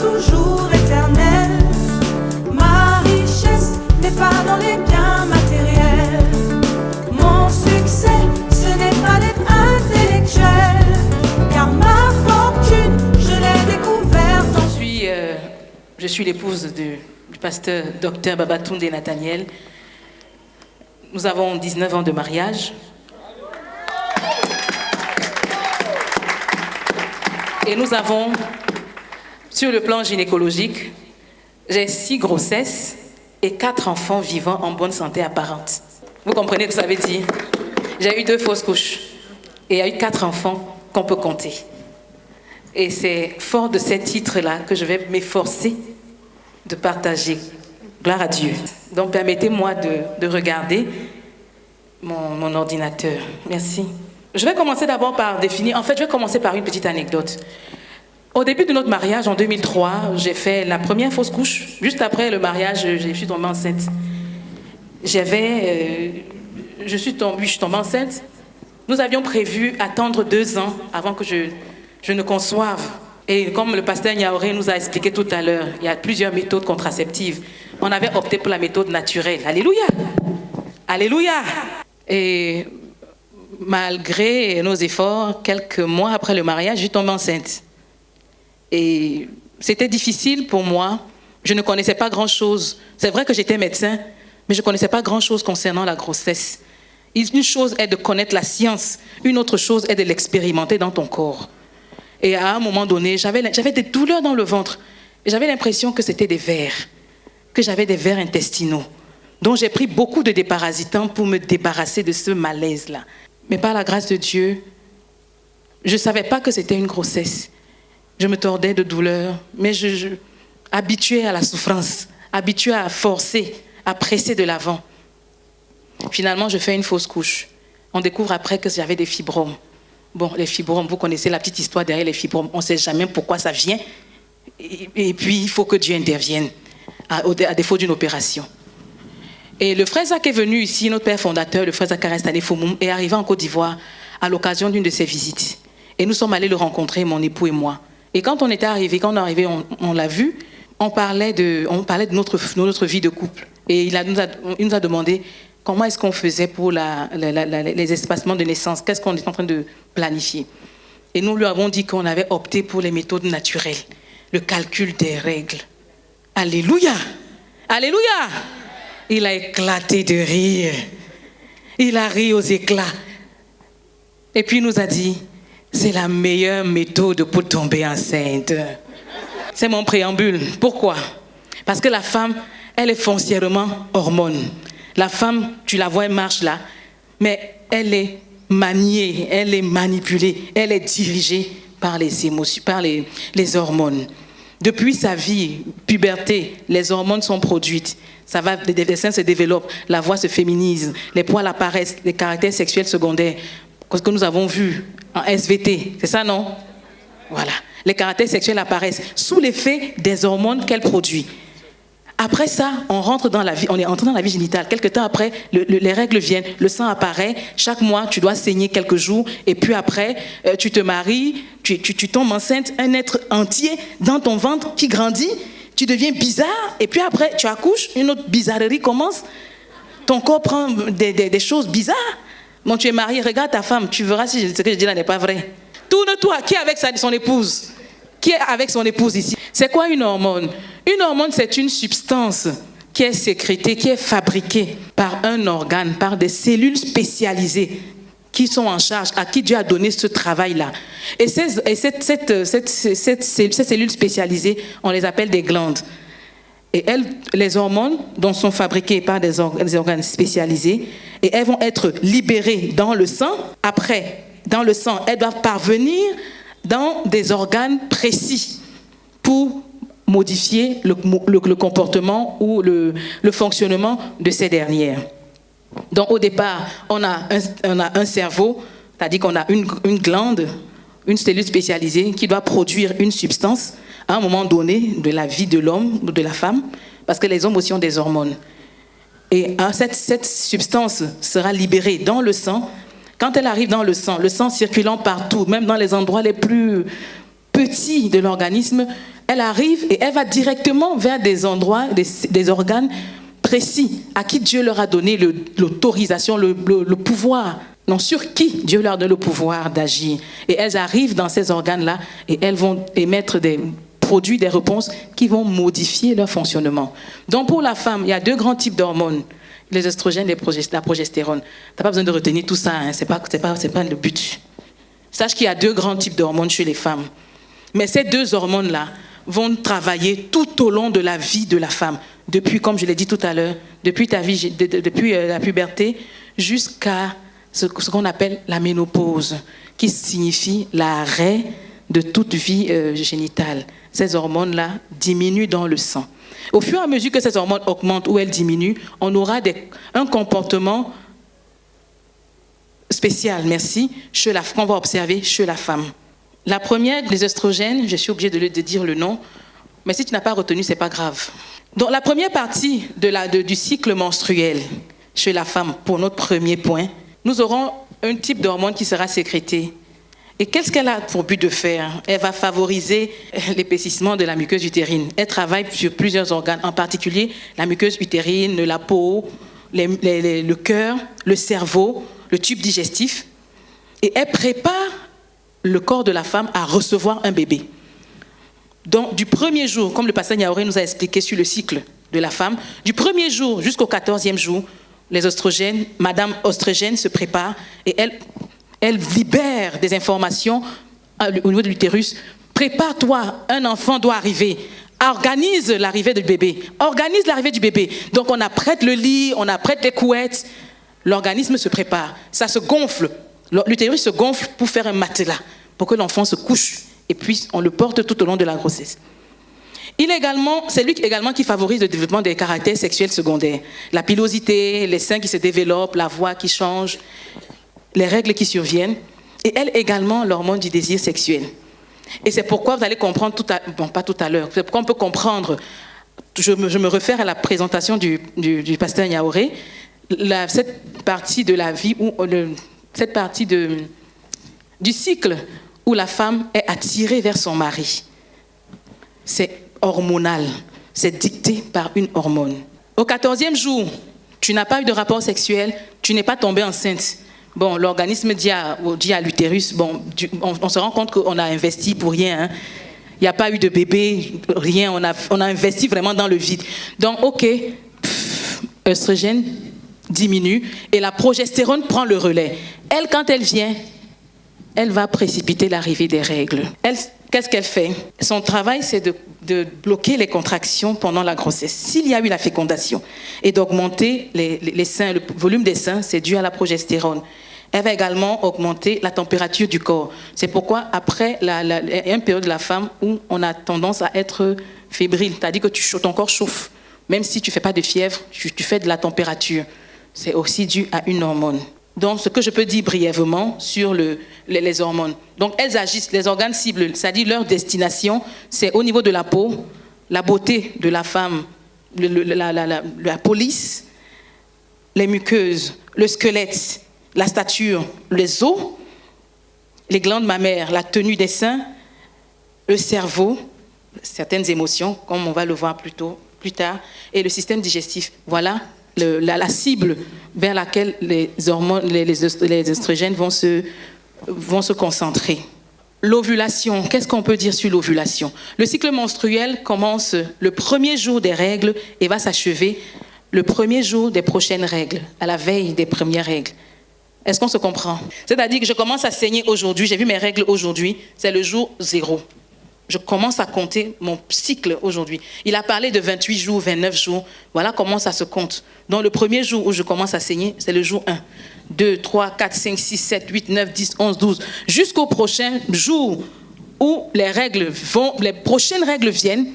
toujours éternel. Ma richesse n'est pas dans les biens matériels. Mon succès, ce n'est pas d'être intellectuel, car ma fortune, je l'ai découverte. Je suis l'épouse du pasteur Dr Babatunde Nathaniel. Nous avons 19 ans de mariage. Et nous avons, sur le plan gynécologique, j'ai 6 grossesses et 4 enfants vivants en bonne santé apparente. Vous comprenez ce que ça veut dire? J'ai eu 2 fausses couches et il y a eu 4 enfants qu'on peut compter. Et c'est fort de ces titres-là que je vais m'efforcer de partager. Gloire à Dieu. Donc permettez-moi de regarder mon ordinateur. Merci. Je vais commencer d'abord par définir, je vais commencer par une petite anecdote. Au début de notre mariage, en 2003, j'ai fait la première fausse couche. Juste après le mariage, je suis tombée enceinte. Je suis tombée enceinte. Nous avions prévu attendre 2 ans avant que je ne conçoive. Et comme le pasteur Niaoré nous a expliqué tout à l'heure, il y a plusieurs méthodes contraceptives. On avait opté pour la méthode naturelle. Alléluia! Alléluia! Et malgré nos efforts, quelques mois après le mariage, je suis tombée enceinte. Et c'était difficile pour moi. Je ne connaissais pas grand-chose. C'est vrai que j'étais médecin, mais je ne connaissais pas grand-chose concernant la grossesse. Une chose est de connaître la science, une autre chose est de l'expérimenter dans ton corps. Et à un moment donné, j'avais des douleurs dans le ventre. Et j'avais l'impression que c'était des vers, que j'avais des vers intestinaux. Donc j'ai pris beaucoup de déparasitants pour me débarrasser de ce malaise-là. Mais par la grâce de Dieu, je ne savais pas que c'était une grossesse. Je me tordais de douleur, mais habituée à la souffrance, habituée à forcer, à presser de l'avant. Finalement, je fais une fausse couche. On découvre après que j'avais des fibromes. Bon, les fibromes, vous connaissez la petite histoire derrière les fibromes. On ne sait jamais pourquoi ça vient. Et puis, il faut que Dieu intervienne, à défaut d'une opération. Et le frère Zach est venu ici, notre père fondateur, le frère Zachary Stanley Foumoum, est arrivé en Côte d'Ivoire à l'occasion d'une de ses visites. Et nous sommes allés le rencontrer, mon époux et moi. Et quand on est arrivé, on l'a vu, on parlait de notre vie de couple. Et il nous a demandé comment est-ce qu'on faisait pour les espacements de naissance, qu'est-ce qu'on est en train de planifier. Et nous lui avons dit qu'on avait opté pour les méthodes naturelles, le calcul des règles. Alléluia! Alléluia! Il a éclaté de rire. Il a ri aux éclats. Et puis il nous a dit, c'est la meilleure méthode pour tomber enceinte. C'est mon préambule. Pourquoi? Parce que la femme, elle est foncièrement hormone. La femme, tu la vois, elle marche là, mais elle est maniée, elle est manipulée, elle est dirigée par les émotions, par les hormones. Depuis sa vie, puberté, les hormones sont produites. Ça va, les seins se développent, la voix se féminise, les poils apparaissent, les caractères sexuels secondaires, ce que nous avons vu en SVT, c'est ça, non? Voilà. Les caractères sexuels apparaissent sous l'effet des hormones qu'elle produit. Après ça, on rentre dans la vie, on est entré dans la vie génitale. Quelque temps après, les règles viennent, le sang apparaît. Chaque mois, tu dois saigner quelques jours. Et puis après, tu te maries, tu tombes enceinte, un être entier dans ton ventre qui grandit. Tu deviens bizarre. Et puis après, tu accouches, une autre bizarrerie commence. Ton corps prend des choses bizarres. Bon, tu es marié, regarde ta femme, tu verras si ce que je dis là n'est pas vrai. Tourne-toi, qui est avec son épouse? Qui est avec son épouse ici? C'est quoi une hormone? Une hormone, c'est une substance qui est sécrétée, qui est fabriquée par un organe, par des cellules spécialisées qui sont en charge, à qui Dieu a donné ce travail-là. Et ces cellules spécialisées, on les appelle des glandes. Et les hormones dont sont fabriquées par des organes spécialisés, et elles vont être libérées dans le sang. Après, dans le sang, elles doivent parvenir dans des organes précis pour modifier le comportement ou le fonctionnement de ces dernières. Donc au départ, on a un cerveau, c'est-à-dire qu'on a une glande, une cellule spécialisée qui doit produire une substance à un moment donné de la vie de l'homme ou de la femme, parce que les hommes aussi ont des hormones. Et cette substance sera libérée dans le sang. Quand elle arrive dans le sang circulant partout, même dans les endroits les plus petit de l'organisme, elle arrive et elle va directement vers des endroits, des organes précis à qui Dieu leur a donné l'autorisation, le pouvoir. Non, sur qui Dieu leur donne le pouvoir d'agir. Et elles arrivent dans ces organes-là et elles vont émettre des produits, des réponses qui vont modifier leur fonctionnement. Donc pour la femme, il y a 2 grands types d'hormones, les oestrogènes et la progestérone. Tu n'as pas besoin de retenir tout ça, hein. C'est pas le but. Sache qu'il y a 2 grands types d'hormones chez les femmes. Mais ces 2 hormones-là vont travailler tout au long de la vie de la femme. Depuis, comme je l'ai dit tout à l'heure, depuis la puberté jusqu'à ce qu'on appelle la ménopause, qui signifie l'arrêt de toute vie génitale. Ces hormones-là diminuent dans le sang. Au fur et à mesure que ces hormones augmentent ou elles diminuent, on aura un comportement spécial, qu'on va observer chez la femme. La première, les oestrogènes, je suis obligée de dire le nom, mais si tu n'as pas retenu, ce n'est pas grave. Donc la première partie du cycle menstruel chez la femme, pour notre premier point, nous aurons un type d'hormone qui sera sécrété. Et qu'est-ce qu'elle a pour but de faire? Elle va favoriser l'épaississement de la muqueuse utérine. Elle travaille sur plusieurs organes, en particulier la muqueuse utérine, la peau, le cœur, le cerveau, le tube digestif. Et elle prépare le corps de la femme à recevoir un bébé. Donc, du premier jour, comme le pasteur Niaoré nous a expliqué sur le cycle de la femme, du premier jour jusqu'au 14e jour, les oestrogènes, Madame Oestrogène se prépare et elle libère des informations au niveau de l'utérus. Prépare-toi, un enfant doit arriver. Organise l'arrivée du bébé. Organise l'arrivée du bébé. Donc, on apprête le lit, on apprête les couettes. L'organisme se prépare. Ça se gonfle. L'utérus se gonfle pour faire un matelas, pour que l'enfant se couche. Et puis, on le porte tout au long de la grossesse. C'est lui également qui favorise le développement des caractères sexuels secondaires. La pilosité, les seins qui se développent, la voix qui change, les règles qui surviennent. Et elle également, l'hormone du désir sexuel. Et c'est pourquoi vous allez comprendre pas tout à l'heure, c'est pourquoi on peut comprendre, je me réfère à la présentation du pasteur Niaoré, cette partie de la vie, cette partie du cycle où la femme est attirée vers son mari. C'est hormonal, c'est dicté par une hormone. Au 14e jour, tu n'as pas eu de rapport sexuel, tu n'es pas tombée enceinte. Bon, l'organisme dit à l'utérus, on se rend compte qu'on a investi pour rien. Hein. Il n'y a pas eu de bébé, rien, on a investi vraiment dans le vide. Donc, ok, œstrogène diminue et la progestérone prend le relais. Elle, quand elle vient, elle va précipiter l'arrivée des règles. Qu'est-ce qu'elle fait? Son travail, c'est de bloquer les contractions pendant la grossesse, s'il y a eu la fécondation, et d'augmenter les seins. Le volume des seins, c'est dû à la progestérone. Elle va également augmenter la température du corps. C'est pourquoi, après, il y a une période de la femme où on a tendance à être fébrile, c'est-à-dire que ton corps chauffe. Même si tu ne fais pas de fièvre, tu fais de la température. C'est aussi dû à une hormone. Donc, ce que je peux dire brièvement sur les hormones. Donc, elles agissent, les organes cibles, c'est-à-dire leur destination, c'est au niveau de la peau, la beauté de la femme, la police, les muqueuses, le squelette, la stature, les os, les glandes mammaires, la tenue des seins, le cerveau, certaines émotions, comme on va le voir plus tard, et le système digestif. Voilà la cible vers laquelle les hormones, les oestrogènes vont se concentrer. L'ovulation, qu'est-ce qu'on peut dire sur l'ovulation? Le cycle menstruel commence le premier jour des règles et va s'achever le premier jour des prochaines règles, à la veille des premières règles. Est-ce qu'on se comprend? C'est-à-dire que je commence à saigner aujourd'hui, j'ai vu mes règles aujourd'hui, c'est le jour 0. Je commence à compter mon cycle aujourd'hui. Il a parlé de 28 jours, 29 jours. Voilà comment ça se compte. Donc le premier jour où je commence à saigner, c'est le jour 1. 2, 3, 4, 5, 6, 7, 8, 9, 10, 11, 12. Jusqu'au prochain jour où les prochaines règles viennent,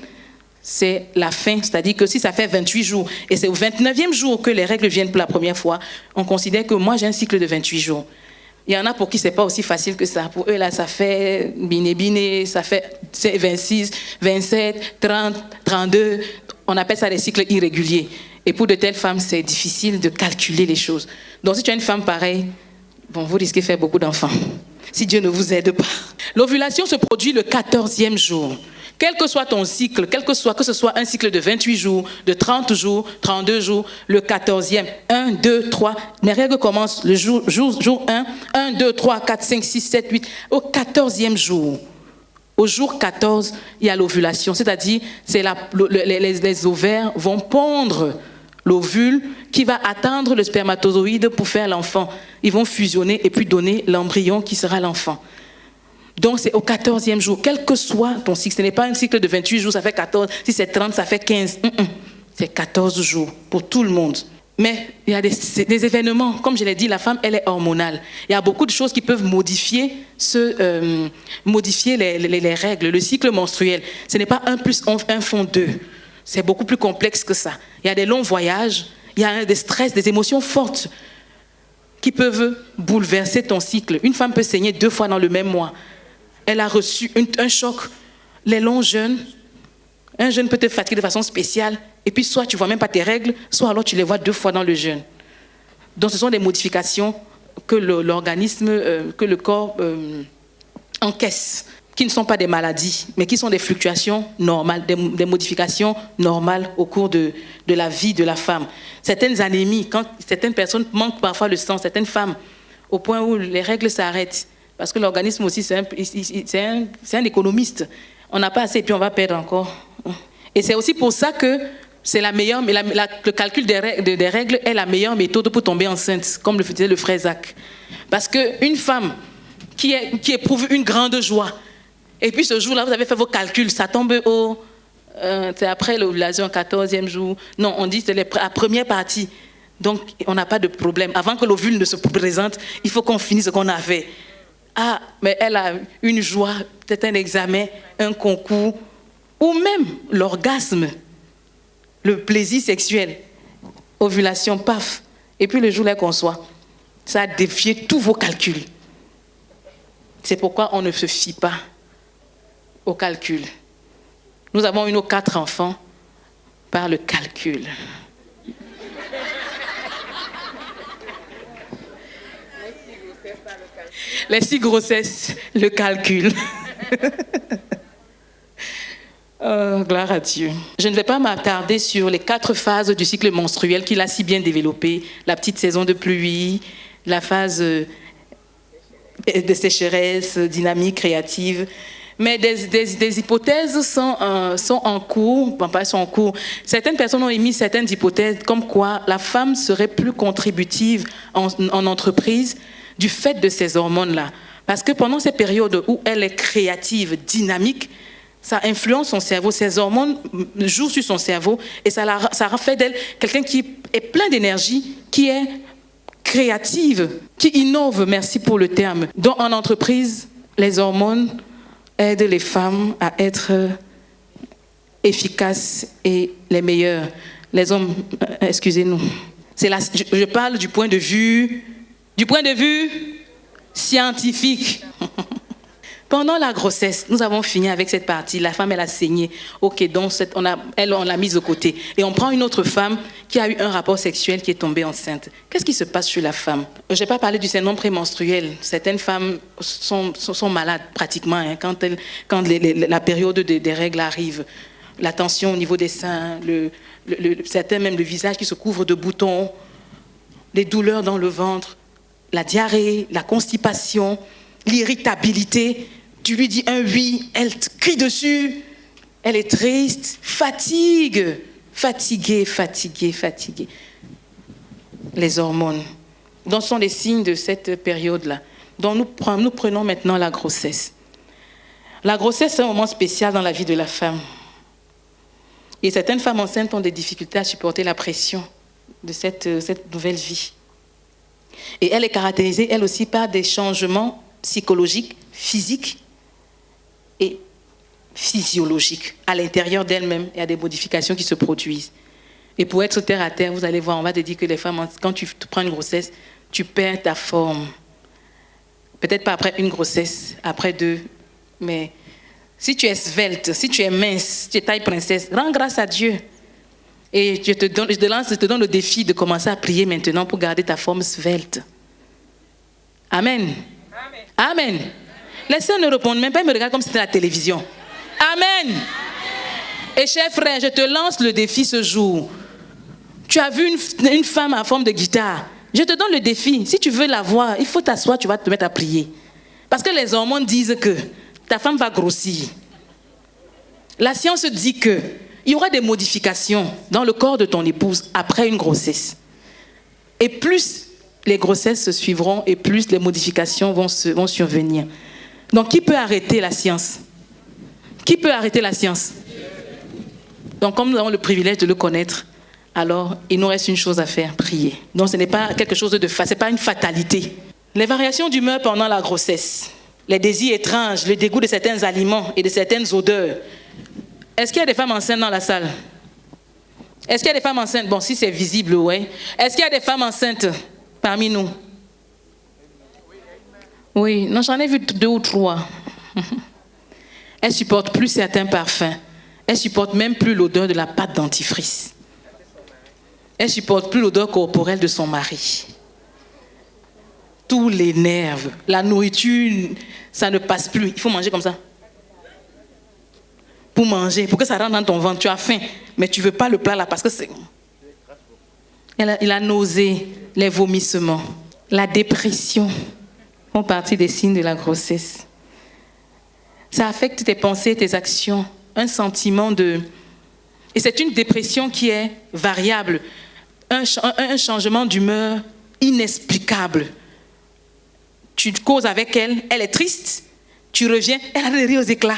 c'est la fin. C'est-à-dire que si ça fait 28 jours et c'est au 29e jour que les règles viennent pour la première fois, on considère que moi j'ai un cycle de 28 jours. Il y en a pour qui ce n'est pas aussi facile que ça. Pour eux, là, ça fait biné, ça fait 26, 27, 30, 32. On appelle ça des cycles irréguliers. Et pour de telles femmes, c'est difficile de calculer les choses. Donc, si tu as une femme pareille, vous risquez de faire beaucoup d'enfants. si Dieu ne vous aide pas. L'ovulation se produit le 14e jour. Quel que soit ton cycle, que ce soit un cycle de 28 jours, de 30 jours, 32 jours, le 14e, 1, 2, 3, mes règles commencent le jour 1, 1, 2, 3, 4, 5, 6, 7, 8, au 14e jour. Au jour 14, il y a l'ovulation, c'est-à-dire les ovaires vont pondre l'ovule qui va atteindre le spermatozoïde pour faire l'enfant. Ils vont fusionner et puis donner l'embryon qui sera l'enfant. Donc, c'est au 14e jour, quel que soit ton cycle. Ce n'est pas un cycle de 28 jours, ça fait 14. Si c'est 30, ça fait 15. C'est 14 jours pour tout le monde. Mais il y a des événements. Comme je l'ai dit, la femme, elle est hormonale. Il y a beaucoup de choses qui peuvent modifier les règles, le cycle menstruel. Ce n'est pas 1 + 1 font 2. C'est beaucoup plus complexe que ça. Il y a des longs voyages, il y a des stress, des émotions fortes qui peuvent bouleverser ton cycle. Une femme peut saigner 2 fois dans le même mois. Elle a reçu un choc. Les longs jeûnes, un jeûne peut te fatiguer de façon spéciale, et puis soit tu ne vois même pas tes règles, soit alors tu les vois 2 fois dans le jeûne. Donc ce sont des modifications que l'organisme, que le corps encaisse, qui ne sont pas des maladies, mais qui sont des fluctuations normales, des modifications normales au cours de la vie de la femme. Certaines anémies, quand certaines personnes manquent parfois le sang, certaines femmes, au point où les règles s'arrêtent, parce que l'organisme aussi, c'est un économiste. On n'a pas assez et puis on va perdre encore. Et c'est aussi pour ça que c'est la meilleure, mais le calcul des règles est la meilleure méthode pour tomber enceinte, comme le faisait le frère Zach. Parce qu'une femme qui éprouve une grande joie, et puis ce jour-là, vous avez fait vos calculs, ça tombe c'est après l'ovulation, 14e jour. Non, on dit que c'est la première partie. Donc, on n'a pas de problème. Avant que l'ovule ne se présente, il faut qu'on finisse ce qu'on a fait. Ah, mais elle a une joie, peut-être un examen, un concours, ou même l'orgasme, le plaisir sexuel, ovulation, paf. Et puis le jour là qu'on soit, ça a défié tous vos calculs. C'est pourquoi on ne se fie pas au calcul. Nous avons eu nos 4 enfants par le calcul. Les 6 grossesses, le calcul. Oh, gloire à Dieu. Je ne vais pas m'attarder sur les 4 phases du cycle menstruel qu'il a si bien développé. La petite saison de pluie, la phase de sécheresse, dynamique, créative. Mais des hypothèses sont en cours. Certaines personnes ont émis certaines hypothèses comme quoi la femme serait plus contributive en entreprise du fait de ces hormones-là. Parce que pendant ces périodes où elle est créative, dynamique, ça influence son cerveau. Ces hormones jouent sur son cerveau et ça fait d'elle quelqu'un qui est plein d'énergie, qui est créative, qui innove, merci pour le terme. Donc en entreprise, les hormones aident les femmes à être efficaces et les meilleures. Les hommes, excusez-nous. Je parle du point de vue scientifique. Pendant la grossesse, nous avons fini avec cette partie. La femme, elle a saigné. Ok, donc on l'a mise de côté. Et on prend une autre femme qui a eu un rapport sexuel, qui est tombée enceinte. Qu'est-ce qui se passe chez la femme? Je n'ai pas parlé du syndrome prémenstruel. Certaines femmes sont malades pratiquement quand la période des règles arrive. La tension au niveau des seins, certains même le visage qui se couvre de boutons, les douleurs dans le ventre, la diarrhée, la constipation, l'irritabilité. Tu lui dis un oui, elle te crie dessus, elle est triste, fatiguée. Les hormones. Donc, ce sont les signes de cette période-là. Donc, nous prenons maintenant la grossesse. La grossesse, c'est un moment spécial dans la vie de la femme. Et certaines femmes enceintes ont des difficultés à supporter la pression de cette nouvelle vie. Et elle est caractérisée, elle aussi, par des changements psychologiques, physiques et physiologiques. À l'intérieur d'elle-même, il y a des modifications qui se produisent. Et pour être terre à terre, vous allez voir, on va te dire que les femmes, quand tu prends une grossesse, tu perds ta forme. Peut-être pas après une grossesse, après 2, mais si tu es svelte, si tu es mince, si tu es taille princesse, rends grâce à Dieu. Et je te donne le défi de commencer à prier maintenant pour garder ta forme svelte. Amen. Amen. Les sœurs ne répondent même pas, elles me regardent comme si c'était la télévision. Amen. Et cher frère, je te lance le défi ce jour. Tu as vu une femme en forme de guitare. Je te donne le défi. Si tu veux la voir, il faut t'asseoir, tu vas te mettre à prier. Parce que les hormones disent que ta femme va grossir. La science dit qu'il y aura des modifications dans le corps de ton épouse après une grossesse. Et plus les grossesses se suivront et plus les modifications vont survenir. Donc, qui peut arrêter la science? Qui peut arrêter la science? Donc, comme nous avons le privilège de le connaître, alors il nous reste une chose à faire, prier. Donc, ce n'est pas quelque chose de ce n'est pas une fatalité. Les variations d'humeur pendant la grossesse, les désirs étranges, le dégoût de certains aliments et de certaines odeurs. Est-ce qu'il y a des femmes enceintes dans la salle? Est-ce qu'il y a des femmes enceintes? Bon, si c'est visible, oui. Est-ce qu'il y a des femmes enceintes parmi nous? Oui, non, j'en ai vu 2 ou 3. Elles ne supportent plus certains parfums. Elles ne supportent même plus l'odeur de la pâte dentifrice. Elles ne supportent plus l'odeur corporelle de son mari. Tout l'énerve. La nourriture, ça ne passe plus. Il faut manger comme ça. Pour manger, pour que ça rentre dans ton ventre. Tu as faim, mais tu ne veux pas le plat là parce que c'est... Il a nausée, les vomissements, la dépression font partie des signes de la grossesse. Ça affecte tes pensées, tes actions, un sentiment de... Et c'est une dépression qui est variable, un changement d'humeur inexplicable. Tu causes avec elle, elle est triste, tu reviens, elle a des rires aux éclats.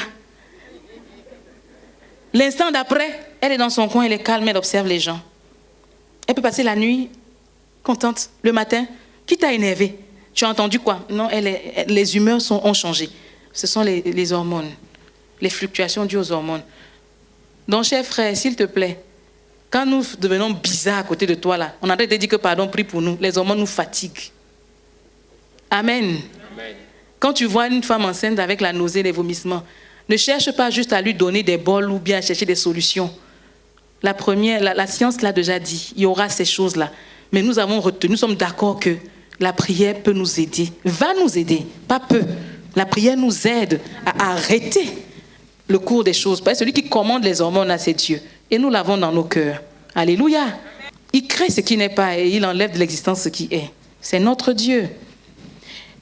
L'instant d'après, elle est dans son coin, elle est calme, elle observe les gens. Elle peut passer la nuit contente, le matin, qui t'a énervé? Tu as entendu quoi? Non, les humeurs ont changé. Ce sont les hormones, les fluctuations dues aux hormones. Donc, cher frère, s'il te plaît, quand nous devenons bizarres à côté de toi, là, on a déjà dit que pardon, prie pour nous, les hormones nous fatiguent. Amen. Amen. Quand tu vois une femme enceinte avec la nausée, les vomissements, ne cherche pas juste à lui donner des bols ou bien à chercher des solutions. La science l'a déjà dit, il y aura ces choses-là. Mais nous avons retenu, nous sommes d'accord que la prière peut nous aider, va nous aider, pas peu. La prière nous aide à arrêter le cours des choses. Parce que celui qui commande les hormones, là, c'est Dieu. Et nous l'avons dans nos cœurs. Alléluia. Il crée ce qui n'est pas et il enlève de l'existence ce qui est. C'est notre Dieu.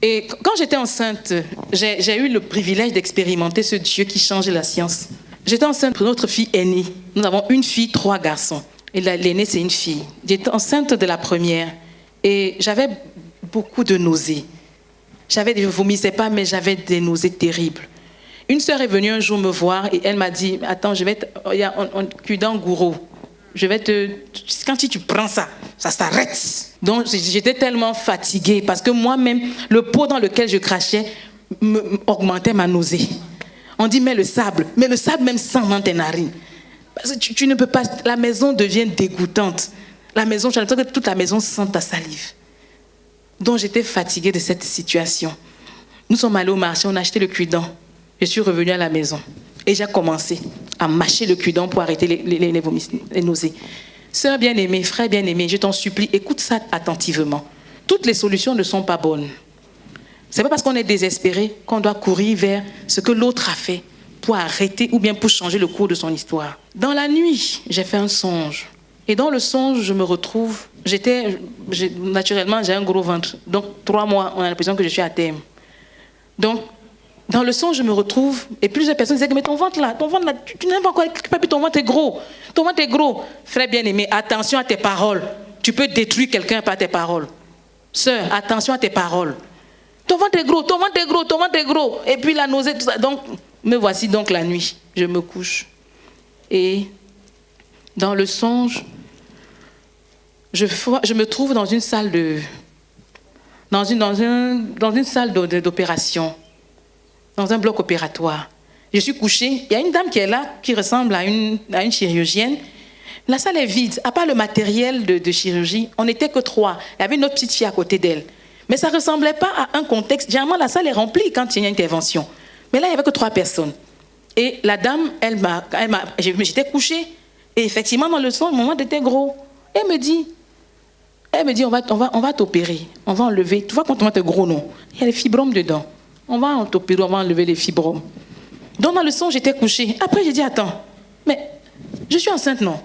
Et quand j'étais enceinte, j'ai eu le privilège d'expérimenter ce Dieu qui change la science. J'étais enceinte pour notre fille aînée. Nous avons une fille, 3 garçons. Et l'aînée, c'est une fille. J'étais enceinte de la première. Et j'avais beaucoup de nausées. Je ne vomissais pas, mais j'avais des nausées terribles. Une sœur est venue un jour me voir et elle m'a dit, attends, il y a un cudan gourou. Quand tu prends ça, ça s'arrête. Donc j'étais tellement fatiguée parce que moi-même, le pot dans lequel je crachais augmentait ma nausée. On dit, mais le sable même sent dans tes narines. Parce que tu ne peux pas, la maison devient dégoûtante. La maison, j'ai l'impression que toute la maison sent ta salive. Donc j'étais fatiguée de cette situation. Nous sommes allés au marché, on a acheté le cudan. Je suis revenue à la maison et j'ai commencé à mâcher le cudan pour arrêter les nausées. Sœur bien-aimée, frère bien-aimé, je t'en supplie, écoute ça attentivement. Toutes les solutions ne sont pas bonnes. Ce n'est pas parce qu'on est désespéré qu'on doit courir vers ce que l'autre a fait pour arrêter ou bien pour changer le cours de son histoire. Dans la nuit, j'ai fait un songe. Et dans le songe, je me retrouve... Naturellement, j'ai un gros ventre. Donc, 3 mois, on a l'impression que je suis à terme. Donc, dans le songe, je me retrouve, et plusieurs personnes disaient, mais ton ventre là, tu n'aimes pas quoi, papi, ton ventre est gros. Ton ventre est gros. Frère bien-aimé, attention à tes paroles. Tu peux détruire quelqu'un par tes paroles. Sœur, attention à tes paroles. Ton ventre est gros, ton ventre est gros, ton ventre est gros. Et puis la nausée, tout ça. Donc, me voici donc la nuit. Je me couche. Et dans le songe, je me trouve dans une salle dans une salle d'opération, dans un bloc opératoire. Je suis couchée, il y a une dame qui est là, qui ressemble à une chirurgienne. La salle est vide, à part le matériel de chirurgie, on n'était que 3. Il y avait une autre petite fille à côté d'elle. Mais ça ne ressemblait pas à un contexte. Généralement, la salle est remplie quand il y a une intervention. Mais là, il n'y avait que 3 personnes. Et la dame, j'étais couchée, et effectivement, dans le son, mon ventre était gros. Elle me dit, on va t'opérer, on va enlever. Tu vois quand ton ventre est gros, non? Il y a les fibromes dedans. on va opérer, on va enlever les fibromes. Donc dans le son, j'étais couchée. Après, j'ai dit, attends, mais je suis enceinte, non?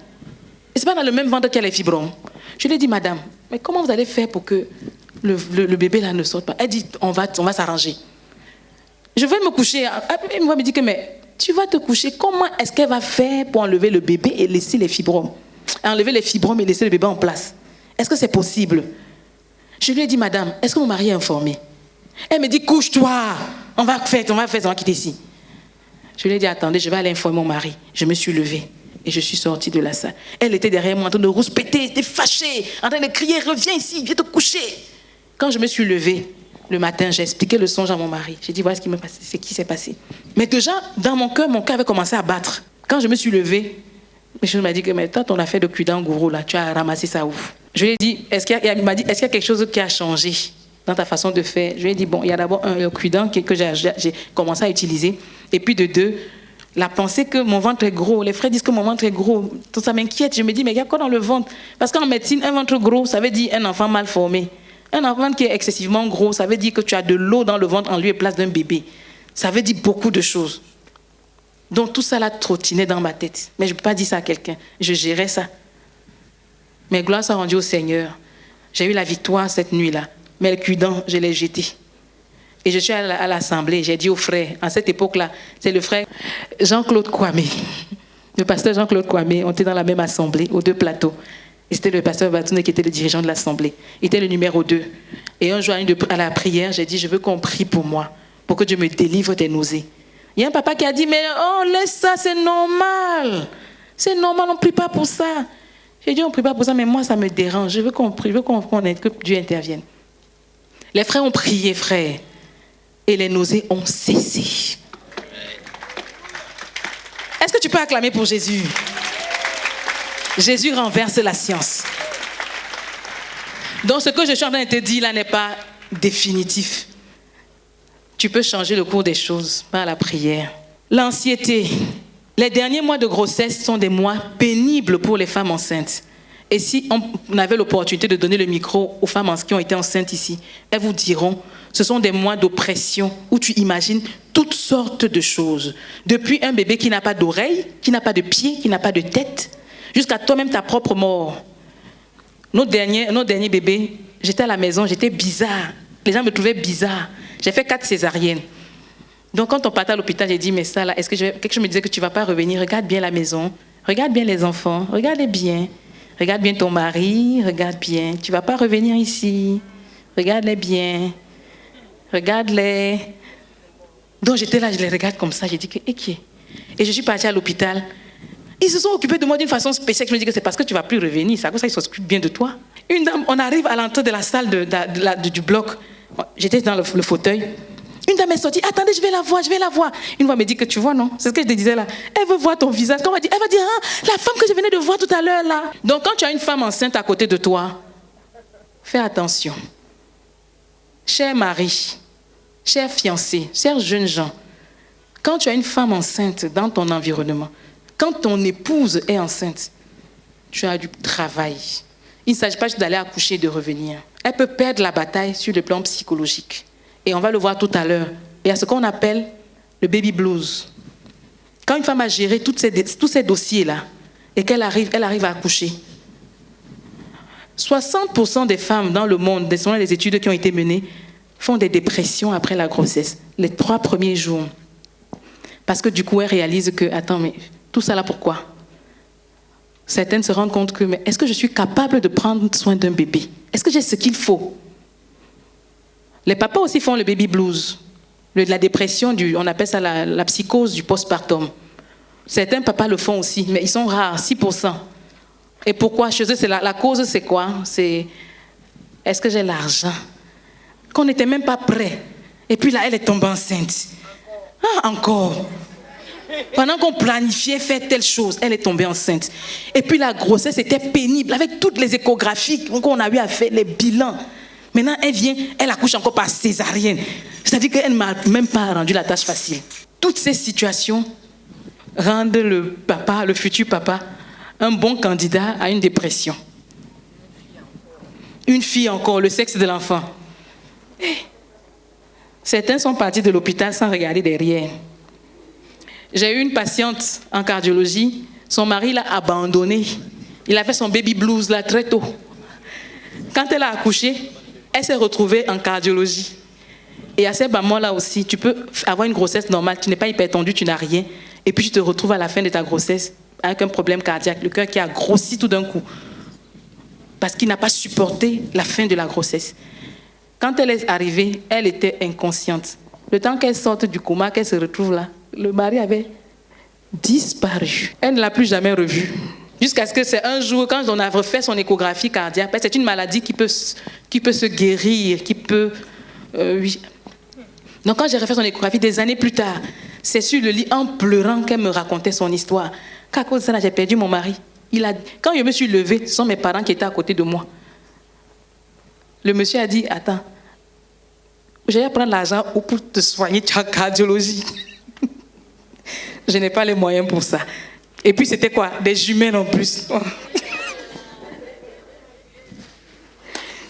Et c'est pas dans le même ventre qu'il y a les fibromes. Je lui ai dit, madame, mais comment vous allez faire pour que le bébé là ne sorte pas? Elle dit, on va s'arranger. Je vais me coucher. Elle me dit que, mais tu vas te coucher, comment est-ce qu'elle va faire pour enlever le bébé et laisser les fibromes? Enlever les fibromes et laisser le bébé en place. Est-ce que c'est possible? Je lui ai dit, madame, est-ce que mon mari est informé? Elle me dit, couche-toi, on va quitter ici. Je lui ai dit, attendez, je vais aller informer mon mari. Je me suis levée et je suis sortie de la salle. Elle était derrière moi en train de rouspéter, elle était fâchée, en train de crier, reviens ici, viens te coucher. Quand je me suis levée, le matin, j'ai expliqué le songe à mon mari. J'ai dit, voilà ce qui s'est passé. Mais déjà, dans mon cœur avait commencé à battre. Quand je me suis levée, Michel m'a dit que, mais toi, ton affaire de cuidant gourou, là, tu as ramassé ça où? Je lui ai dit, il m'a dit, est-ce qu'il y a quelque chose qui a changé dans ta façon de faire? Je lui ai dit, bon, il y a d'abord un cuidant que j'ai commencé à utiliser. Et puis de deux, la pensée que mon ventre est gros. Les frères disent que mon ventre est gros. Tout ça m'inquiète. Je me dis, mais il y a quoi dans le ventre? Parce qu'en médecine, un ventre gros, ça veut dire un enfant mal formé. Un enfant qui est excessivement gros, ça veut dire que tu as de l'eau dans le ventre en lieu et place d'un bébé. Ça veut dire beaucoup de choses. Donc tout ça là trottinait dans ma tête. Mais je ne peux pas dire ça à quelqu'un. Je gérais ça. Mais gloire soit rendue au Seigneur. J'ai eu la victoire cette nuit-là. Mais le cuidant, je l'ai jeté. Et je suis à l'assemblée. J'ai dit aux frères, à cette époque-là, c'est le frère Jean-Claude Kwame. Le pasteur Jean-Claude Kwame, on était dans la même assemblée, aux deux plateaux. Et c'était le pasteur Batoune qui était le dirigeant de l'assemblée. Il était le numéro 2. Et un jour, à la prière, j'ai dit, je veux qu'on prie pour moi, pour que Dieu me délivre des nausées. Il y a un papa qui a dit, mais oh, laisse ça, c'est normal. C'est normal, on ne prie pas pour ça. J'ai dit, on ne prie pas pour ça, mais moi, ça me dérange. Je veux qu'on prie, que Dieu intervienne. Les frères ont prié, frère. Et les nausées ont cessé. Est-ce que tu peux acclamer pour Jésus? Jésus renverse la science. Donc ce que je suis en train de te dire là n'est pas définitif. Tu peux changer le cours des choses par la prière. L'anxiété. Les derniers mois de grossesse sont des mois pénibles pour les femmes enceintes. Et si on avait l'opportunité de donner le micro aux femmes qui ont été enceintes ici, elles vous diront, ce sont des mois d'oppression où tu imagines toutes sortes de choses. Depuis un bébé qui n'a pas d'oreille, qui n'a pas de pied, qui n'a pas de tête, jusqu'à toi-même ta propre mort. Nos derniers bébés, j'étais à la maison, j'étais bizarre. Les gens me trouvaient bizarre. J'ai fait 4 césariennes. Donc quand on partait à l'hôpital, j'ai dit, mais ça là, est-ce que quelque chose me disait que tu ne vas pas revenir? Regarde bien la maison, regarde bien les enfants, regarde-les bien. Regarde bien ton mari, regarde bien. Tu ne vas pas revenir ici. Regarde-les bien. Regarde-les. Donc j'étais là, je les regarde comme ça. J'ai dit, et je suis partie à l'hôpital. Ils se sont occupés de moi d'une façon spéciale. Je me dis que c'est parce que tu ne vas plus revenir. C'est à cause ça qu'ils s'occupent bien de toi. Une dame, on arrive à l'entrée de la salle du bloc. J'étais dans le fauteuil. Une dame est sortie. Attendez, je vais la voir. Une fois, elle me dit que tu vois, non? C'est ce que je te disais là. Elle veut voir ton visage. Elle va dire, ah, la femme que je venais de voir tout à l'heure là. Donc, quand tu as une femme enceinte à côté de toi, fais attention. Cher mari, cher fiancé, chers jeunes gens, quand tu as une femme enceinte dans ton environnement, quand ton épouse est enceinte, tu as du travail. Il ne s'agit pas juste d'aller accoucher et de revenir. Elle peut perdre la bataille sur le plan psychologique. Et on va le voir tout à l'heure. Il y a ce qu'on appelle le baby blues. Quand une femme a géré tous ces dossiers-là et qu'elle arrive à accoucher, 60% des femmes dans le monde, selon les études qui ont été menées, font des dépressions après la grossesse, les 3 premiers jours. Parce que du coup, elles réalisent que, attends, mais tout ça là, pourquoi? Certaines se rendent compte que, mais est-ce que je suis capable de prendre soin d'un bébé? Est-ce que j'ai ce qu'il faut? Les papas aussi font le baby blues, la dépression, on appelle ça la psychose du postpartum. Certains papas le font aussi, mais ils sont rares, 6%. Et pourquoi? Chez eux, la cause, c'est quoi? C'est, est-ce que j'ai l'argent? Qu'on n'était même pas prêt. Et puis là, elle est tombée enceinte. Ah, encore. Pendant qu'on planifiait faire telle chose, elle est tombée enceinte. Et puis la grossesse était pénible, avec toutes les échographies qu'on a eu à faire, les bilans. Maintenant, elle accouche encore par césarienne. C'est-à-dire qu'elle ne m'a même pas rendu la tâche facile. Toutes ces situations rendent le futur papa, un bon candidat à une dépression. Une fille encore, le sexe de l'enfant. Certains sont partis de l'hôpital sans regarder derrière. J'ai eu une patiente en cardiologie, son mari l'a abandonnée. Il a fait son baby blues là très tôt. Quand elle a accouché, elle s'est retrouvée en cardiologie. Et à ces moments-là aussi, tu peux avoir une grossesse normale, tu n'es pas hypertendu, tu n'as rien. Et puis tu te retrouves à la fin de ta grossesse avec un problème cardiaque, le cœur qui a grossi tout d'un coup. Parce qu'il n'a pas supporté la fin de la grossesse. Quand elle est arrivée, elle était inconsciente. Le temps qu'elle sorte du coma, qu'elle se retrouve là, le mari avait disparu. Elle ne l'a plus jamais revu. Jusqu'à ce que c'est un jour, quand on a refait son échographie cardiaque, c'est une maladie qui peut se guérir, qui peut... oui. Donc quand j'ai refait son échographie des années plus tard, c'est sur le lit en pleurant qu'elle me racontait son histoire. Qu'à cause de ça, j'ai perdu mon mari. Quand je me suis levée, ce sont mes parents qui étaient à côté de moi. Le monsieur a dit, attends, je vais prendre l'argent pour te soigner, tu es en cardiologie. Je n'ai pas les moyens pour ça. Et puis c'était quoi? Des jumelles en plus.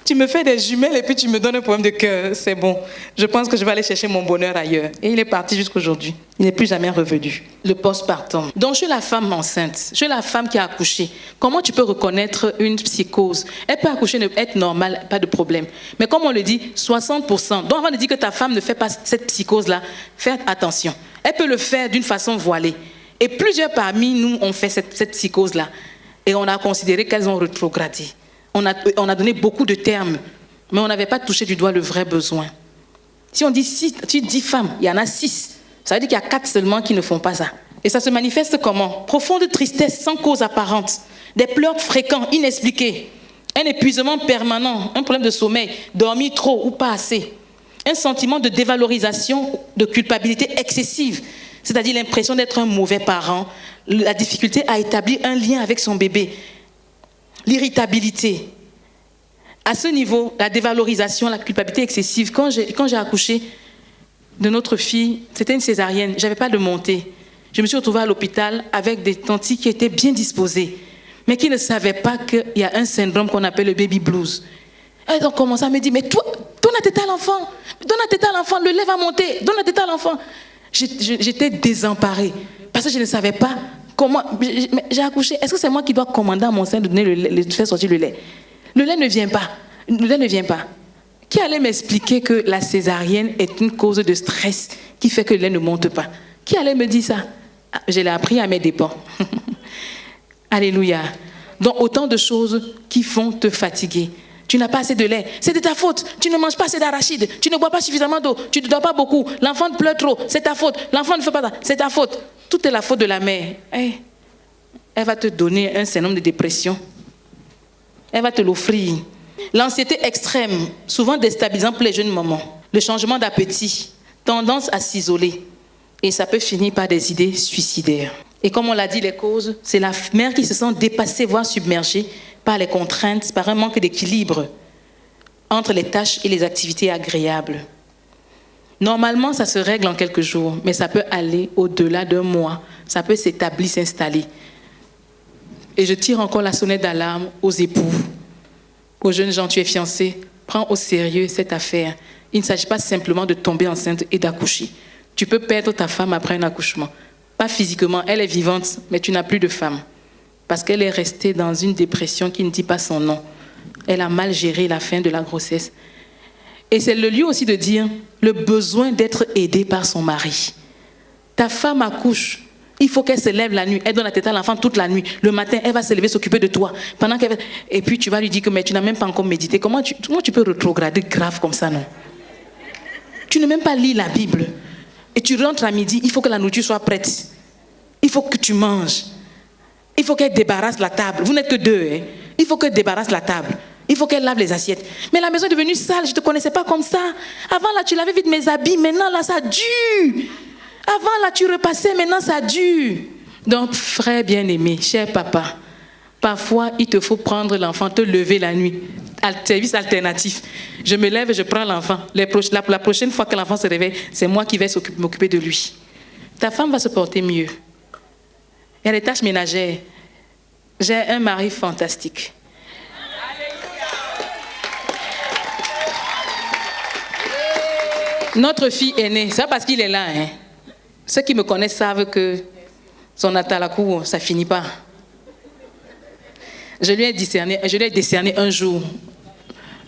Tu me fais des jumelles et puis tu me donnes un problème de cœur. C'est bon. Je pense que je vais aller chercher mon bonheur ailleurs. Et il est parti jusqu'aujourd'hui. Il n'est plus jamais revenu. Le postpartum. Donc chez la femme enceinte, chez la femme qui a accouché, comment tu peux reconnaître une psychose? Elle peut accoucher, être normale, pas de problème. Mais comme on le dit, 60%. Donc avant de dire que ta femme ne fait pas cette psychose-là, faites attention. Elle peut le faire d'une façon voilée. Et plusieurs parmi nous ont fait cette psychose-là. Et on a considéré qu'elles ont rétrogradé. On a donné beaucoup de termes, mais on n'avait pas touché du doigt le vrai besoin. Si on dit 10 femmes, il y en a 6. Ça veut dire qu'il y a 4 seulement qui ne font pas ça. Et ça se manifeste comment? Profonde tristesse sans cause apparente, des pleurs fréquents, inexpliqués, un épuisement permanent, un problème de sommeil, dormir trop ou pas assez, un sentiment de dévalorisation, de culpabilité excessive, c'est-à-dire l'impression d'être un mauvais parent, la difficulté à établir un lien avec son bébé, l'irritabilité. À ce niveau, la dévalorisation, la culpabilité excessive, quand j'ai accouché de notre fille, c'était une césarienne, je n'avais pas de montée. Je me suis retrouvée à l'hôpital avec des tantis qui étaient bien disposés, mais qui ne savaient pas qu'il y a un syndrome qu'on appelle le baby blues. Elles ont commencé à me dire, mais toi, donne la tête à l'enfant, le lait va monter, donne la tête à l'enfant. J'étais désemparée, parce que je ne savais pas comment. J'ai accouché, est-ce que c'est moi qui dois commander à mon sein de donner de faire sortir le lait? Le lait ne vient pas. Le lait ne vient pas. Qui allait m'expliquer que la césarienne est une cause de stress qui fait que le lait ne monte pas? Qui allait me dire ça? Je l'ai appris à mes dépens. Alléluia. Donc autant de choses qui font te fatiguer. Tu n'as pas assez de lait. C'est de ta faute. Tu ne manges pas assez d'arachides. Tu ne bois pas suffisamment d'eau. Tu ne dors pas beaucoup. L'enfant pleure trop. C'est ta faute. L'enfant ne fait pas ça. C'est ta faute. Tout est la faute de la mère. Elle va te donner un syndrome de dépression. Elle va te l'offrir. L'anxiété extrême, souvent déstabilisant pour les jeunes mamans. Le changement d'appétit, tendance à s'isoler. Et ça peut finir par des idées suicidaires. Et comme on l'a dit, les causes, c'est la mère qui se sent dépassée, voire submergée par les contraintes, par un manque d'équilibre entre les tâches et les activités agréables. Normalement, ça se règle en quelques jours, mais ça peut aller au-delà d'un mois. Ça peut s'établir, s'installer. Et je tire encore la sonnette d'alarme aux époux, aux jeunes gens, tu es fiancé, prends au sérieux cette affaire. Il ne s'agit pas simplement de tomber enceinte et d'accoucher. Tu peux perdre ta femme après un accouchement. Pas physiquement, elle est vivante, mais tu n'as plus de femme. Parce qu'elle est restée dans une dépression qui ne dit pas son nom. Elle a mal géré la fin de la grossesse. Et c'est le lieu aussi de dire le besoin d'être aidée par son mari. Ta femme accouche. Il faut qu'elle se lève la nuit. Elle donne la tête à l'enfant toute la nuit. Le matin, elle va se lever, s'occuper de toi. Et puis tu vas lui dire que mais tu n'as même pas encore médité. Comment tu peux rétrograder grave comme ça, non? Tu ne même pas lire la Bible. Et tu rentres à midi, il faut que la nourriture soit prête. Il faut que tu manges. Il faut qu'elle débarrasse la table. Vous n'êtes que 2, hein? Il faut qu'elle débarrasse la table. Il faut qu'elle lave les assiettes. Mais la maison est devenue sale, je ne te connaissais pas comme ça. Avant, là, tu lavais vite mes habits. Maintenant, là, ça dure. Avant, là, tu repassais. Maintenant, ça dure. Donc, frère bien-aimé, cher papa, parfois, il te faut prendre l'enfant, te lever la nuit. Service alternatif. Je me lève et je prends l'enfant. La prochaine fois que l'enfant se réveille, c'est moi qui vais m'occuper de lui. Ta femme va se porter mieux. Il y a des tâches ménagères. J'ai un mari fantastique. Notre fille aînée, c'est pas parce qu'il est là. Hein. Ceux qui me connaissent savent que son atalakou, ça finit pas. Je lui ai décerné un jour,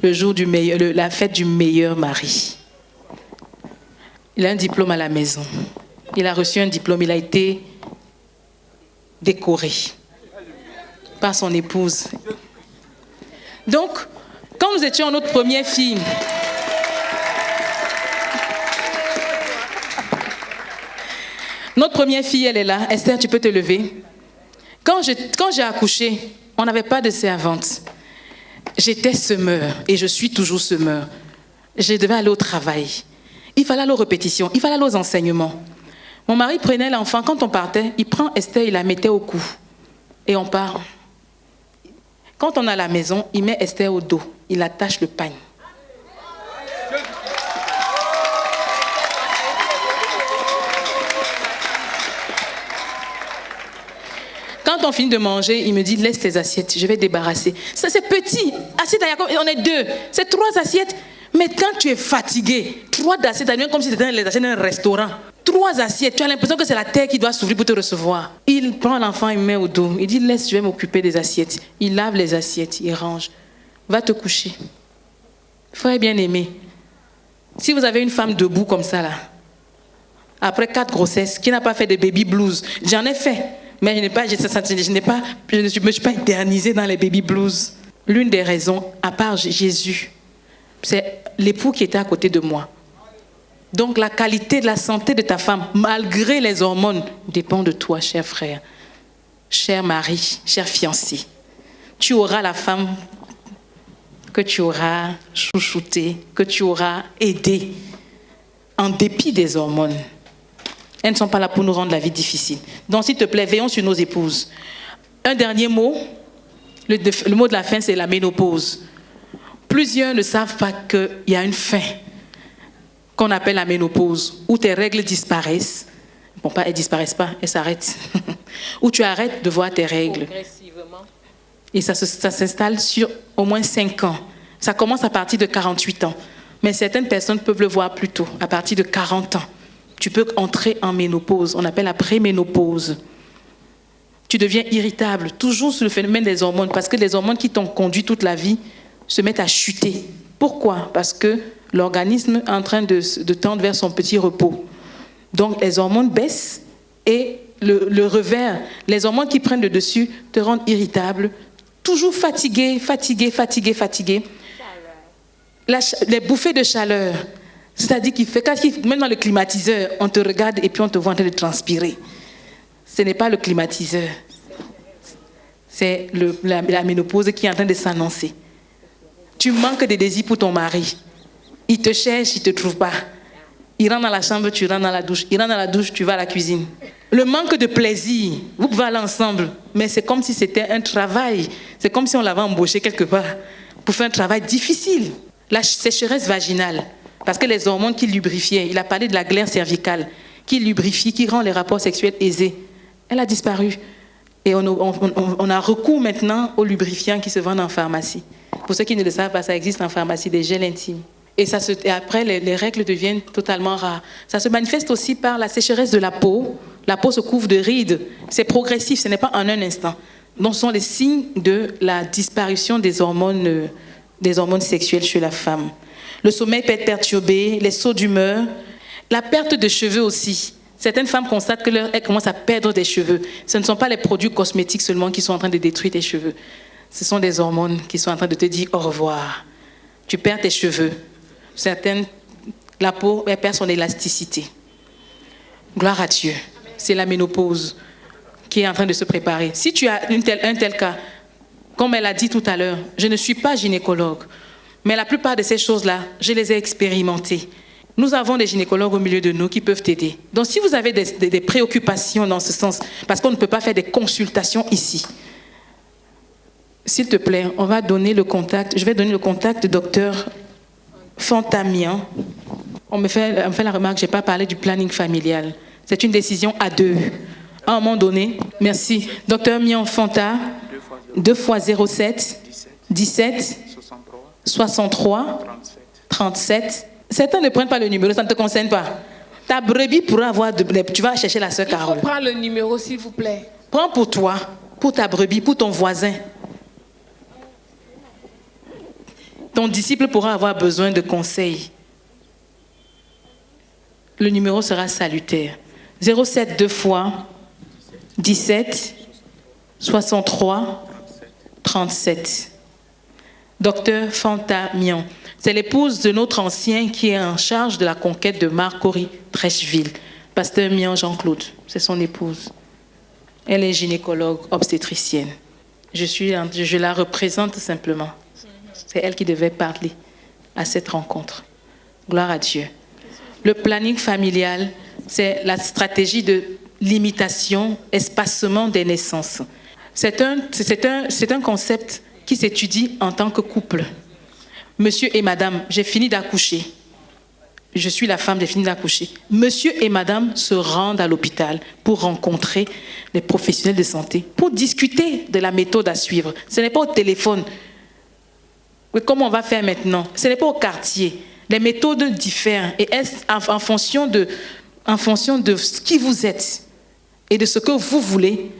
le jour du meilleur, la fête du meilleur mari. Il a un diplôme à la maison. Il a reçu un diplôme, il a été décoré par son épouse. Donc, quand nous étions notre première fille, elle est là. Esther, tu peux te lever. Quand j'ai accouché, on n'avait pas de servante. J'étais semeur et je suis toujours semeur. Je devais aller au travail. Il fallait aller aux répétitions, il fallait aller aux enseignements. Mon mari prenait l'enfant, quand on partait, il prend Esther, il la mettait au cou. Et on part. Quand on est à la maison, il met Esther au dos, il attache le pagne. Quand on finit de manger, il me dit, laisse tes assiettes, je vais débarrasser. Ça, c'est petit. Assiette, on est 2. C'est 3 assiettes. Mais quand tu es fatigué, 3 assiettes, ça devient comme si c'était les assiettes d'un restaurant. 3 assiettes, tu as l'impression que c'est la terre qui doit s'ouvrir pour te recevoir. Il prend l'enfant, il met au dos. Il dit, laisse, je vais m'occuper des assiettes. Il lave les assiettes, il range. Va te coucher. Frère bien-aimé, si vous avez une femme debout comme ça, là, après 4 grossesses, qui n'a pas fait de baby blues, j'en ai fait. Mais je ne me suis pas éternisée dans les baby blues. L'une des raisons, à part Jésus, c'est l'époux qui était à côté de moi. Donc la qualité de la santé de ta femme, malgré les hormones, dépend de toi, cher frère, cher mari, cher fiancé. Tu auras la femme que tu auras chouchoutée, que tu auras aidée, en dépit des hormones. Elles ne sont pas là pour nous rendre la vie difficile. Donc, s'il te plaît, veillons sur nos épouses. Un dernier mot. Le mot de la fin, c'est la ménopause. Plusieurs ne savent pas qu'il y a une fin qu'on appelle la ménopause, où tes règles disparaissent. Bon, elles ne disparaissent pas, elles s'arrêtent. Où tu arrêtes de voir tes règles. Et ça s'installe sur au moins 5 ans. Ça commence à partir de 48 ans. Mais certaines personnes peuvent le voir plus tôt, à partir de 40 ans. Tu peux entrer en ménopause, on appelle la préménopause. Tu deviens irritable, toujours sur le phénomène des hormones, parce que les hormones qui t'ont conduit toute la vie se mettent à chuter. Pourquoi? Parce que l'organisme est en train de tendre vers son petit repos. Donc les hormones baissent et le revers, les hormones qui prennent le dessus te rendent irritable, toujours fatigué. Les bouffées de chaleur. C'est-à-dire même dans le climatiseur, on te regarde et puis on te voit en train de transpirer. Ce n'est pas le climatiseur. C'est la ménopause qui est en train de s'annoncer. Tu manques de désir pour ton mari. Il te cherche, il ne te trouve pas. Il rentre dans la chambre, tu rentres dans la douche. Il rentre dans la douche, tu vas à la cuisine. Le manque de plaisir, vous pouvez aller ensemble, mais c'est comme si c'était un travail. C'est comme si on l'avait embauché quelque part pour faire un travail difficile. La sécheresse vaginale. Parce que les hormones qui lubrifiaient, il a parlé de la glaire cervicale, qui lubrifie, qui rend les rapports sexuels aisés. Elle a disparu. Et on a recours maintenant aux lubrifiants qui se vendent en pharmacie. Pour ceux qui ne le savent pas, ça existe en pharmacie, des gels intimes. Et après, les règles deviennent totalement rares. Ça se manifeste aussi par la sécheresse de la peau. La peau se couvre de rides. C'est progressif, ce n'est pas en un instant. Donc, ce sont les signes de la disparition des hormones sexuelles chez la femme. Le sommeil peut être perturbé, les sauts d'humeur, la perte de cheveux aussi. Certaines femmes constatent qu'elles commencent à perdre des cheveux. Ce ne sont pas les produits cosmétiques seulement qui sont en train de détruire tes cheveux. Ce sont des hormones qui sont en train de te dire au revoir. Tu perds tes cheveux. La peau elle perd son élasticité. Gloire à Dieu. C'est la ménopause qui est en train de se préparer. Si tu as un tel cas, comme elle a dit tout à l'heure, je ne suis pas gynécologue. Mais la plupart de ces choses-là, je les ai expérimentées. Nous avons des gynécologues au milieu de nous qui peuvent t'aider. Donc, si vous avez des préoccupations dans ce sens, parce qu'on ne peut pas faire des consultations ici, s'il te plaît, on va donner le contact. Je vais donner le contact du docteur Fantamian. On me fait la remarque que je n'ai pas parlé du planning familial. C'est une décision à 2. À un moment donné, merci. Docteur Mian Fanta, 2 fois 07 17 63 37 Certains ne prennent pas le numéro, ça ne te concerne pas. Ta brebis pourra avoir... tu vas chercher la sœur Carole. Il faut prendre le numéro, s'il vous plaît. Prends pour toi, pour ta brebis, pour ton voisin. Ton disciple pourra avoir besoin de conseils. Le numéro sera salutaire. 07 2 fois 17 63 37. Docteur Fanta Mian. C'est l'épouse de notre ancien qui est en charge de la conquête de Marcory Trècheville. Pasteur Mian Jean-Claude, c'est son épouse. Elle est gynécologue obstétricienne. Je la représente simplement. C'est elle qui devait parler à cette rencontre. Gloire à Dieu. Le planning familial, c'est la stratégie de limitation, espacement des naissances. C'est un concept qui s'étudie en tant que couple. Monsieur et madame, j'ai fini d'accoucher. Je suis la femme, j'ai fini d'accoucher. Monsieur et madame se rendent à l'hôpital pour rencontrer les professionnels de santé, pour discuter de la méthode à suivre. Ce n'est pas au téléphone. Comment on va faire maintenant? Ce n'est pas au quartier. Les méthodes diffèrent et en fonction de qui vous êtes et de ce que vous voulez,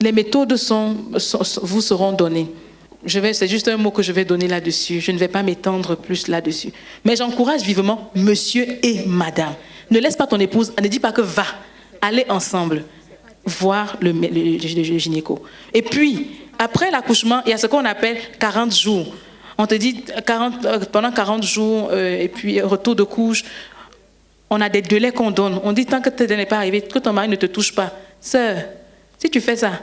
les méthodes vous seront données. C'est juste un mot que je vais donner là-dessus. Je ne vais pas m'étendre plus là-dessus. Mais j'encourage vivement monsieur et madame. Ne laisse pas ton épouse, ne dis pas que va. Allez ensemble voir le gynéco. Et puis, après l'accouchement, il y a ce qu'on appelle 40 jours. On te dit pendant 40 jours, et puis retour de couche, on a des délais qu'on donne. On dit tant que tu n'es pas arrivé, que ton mari ne te touche pas. Sœur, si tu fais ça,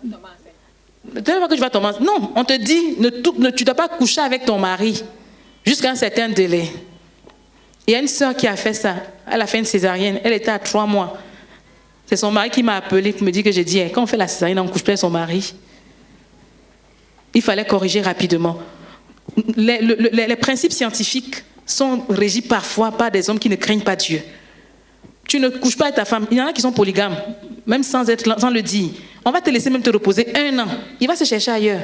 tu ne sais pas que tu vas tomber. Non, on te dit, tu ne dois pas coucher avec ton mari jusqu'à un certain délai. Il y a une sœur qui a fait ça. Elle a fait une césarienne. Elle était à 3 mois. C'est son mari qui m'a appelé pour me dire que j'ai dit, quand on fait la césarienne, on ne couche pas avec son mari. Il fallait corriger rapidement. Les principes scientifiques sont régis parfois par des hommes qui ne craignent pas Dieu. Tu ne couches pas avec ta femme. Il y en a qui sont polygames, même sans le dire. On va te laisser même te reposer 1 an. Il va se chercher ailleurs.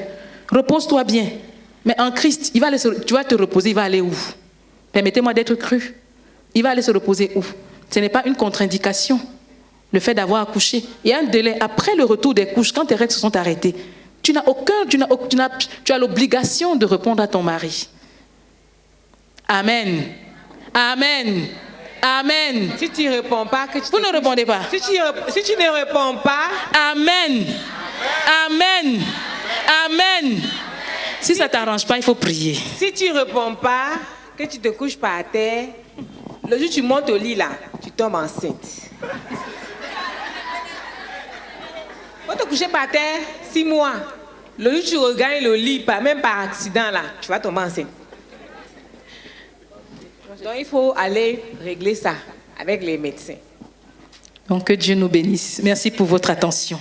Repose-toi bien. Mais en Christ, tu vas te reposer, il va aller où? Permettez-moi d'être cru. Il va aller se reposer où? Ce n'est pas une contre-indication, le fait d'avoir accouché. Il y a un délai. Après le retour des couches, quand tes règles se sont arrêtées, tu as l'obligation de répondre à ton mari. Amen. Amen. Amen. Si tu ne réponds pas, vous ne répondez pas. Si tu ne réponds pas. Amen. Amen. Amen. Si ça ne t'arrange pas, il faut prier. Si tu ne réponds pas, que tu te couches par terre, le jour où tu montes au lit là, tu tombes enceinte. Quand tu te couches par terre, 6 mois, le jour où tu regagnes le lit, même par accident là, tu vas tomber enceinte. Donc il faut aller régler ça avec les médecins. Donc que Dieu nous bénisse. Merci pour votre attention.